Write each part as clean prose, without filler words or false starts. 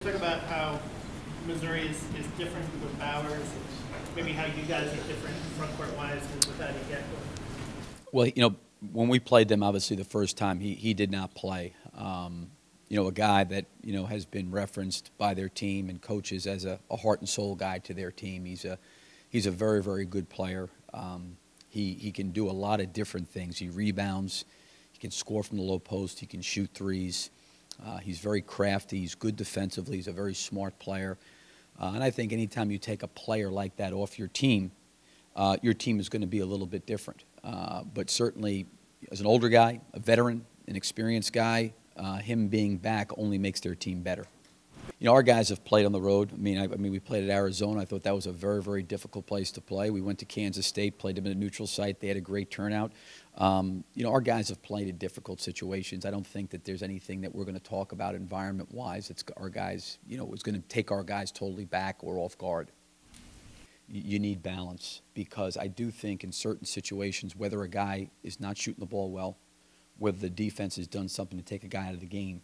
talk about how Missouri is different with Bowers, and maybe how you guys are different front court wise with Eddie Geckler? Well, when we played them, obviously the first time he did not play. A guy that has been referenced by their team and coaches as a heart and soul guy to their team. He's a very, very good player. He can do a lot of different things. He rebounds. He can score from the low post. He can shoot threes. He's very crafty. He's good defensively. He's a very smart player. And I think anytime you take a player like that off your team is going to be a little bit different. But certainly, as an older guy, a veteran, an experienced guy, him being back only makes their team better. Our guys have played on the road. I mean, we played at Arizona. I thought that was a very, very difficult place to play. We went to Kansas State, played them in a neutral site. They had a great turnout. Our guys have played in difficult situations. I don't think that there's anything that we're going to talk about environment-wise. It's our guys, it's going to take our guys totally back or off guard. You need balance, because I do think in certain situations, whether a guy is not shooting the ball well, whether the defense has done something to take a guy out of the game,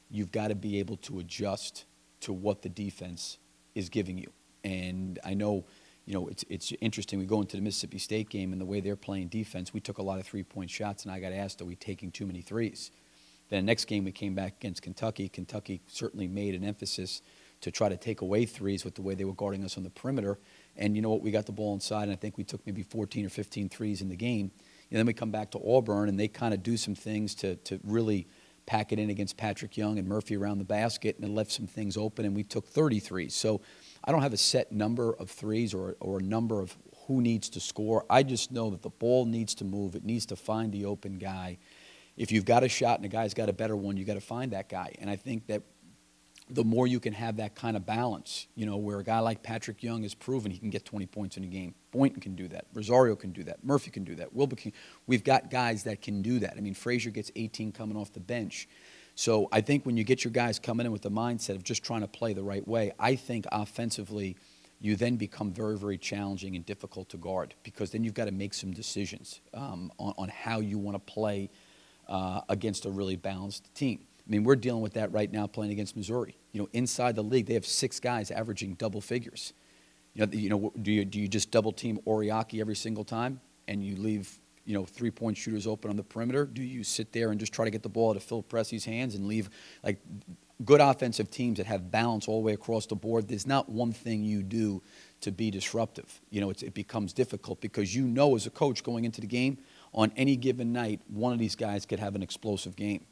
you've got to be able to adjust to what the defense is giving you. And I know, it's interesting. We go into the Mississippi State game, and the way they're playing defense, we took a lot of three-point shots, and I got asked, are we taking too many threes? Then the next game we came back against Kentucky. Kentucky certainly made an emphasis to try to take away threes with the way they were guarding us on the perimeter. And you know what? We got the ball inside, and I think we took maybe 14 or 15 threes in the game. And then we come back to Auburn, and they kind of do some things to really pack it in against Patrick Young and Murphy around the basket, and it left some things open, and we took 33. So I don't have a set number of threes or a number of who needs to score. I just know that the ball needs to move. It needs to find the open guy. If you've got a shot and a guy's got a better one, you got to find that guy. And I think that the more you can have that kind of balance, where a guy like Patrick Young has proven he can get 20 points in a game. Boynton can do that. Rosario can do that. Murphy can do that. Wilber can. We've got guys that can do that. I mean, Frazier gets 18 coming off the bench. So I think when you get your guys coming in with the mindset of just trying to play the right way, I think offensively you then become very, very challenging and difficult to guard, because then you've got to make some decisions on how you want to play against a really balanced team. I mean, we're dealing with that right now playing against Missouri. Inside the league, they have 6 guys averaging double figures. Do you just double team Oriaki every single time and you leave, 3-point shooters open on the perimeter? Do you sit there and just try to get the ball out of Phil Pressey's hands and leave, like, good offensive teams that have balance all the way across the board? There's not one thing you do to be disruptive. It becomes difficult, because as a coach going into the game, on any given night, one of these guys could have an explosive game.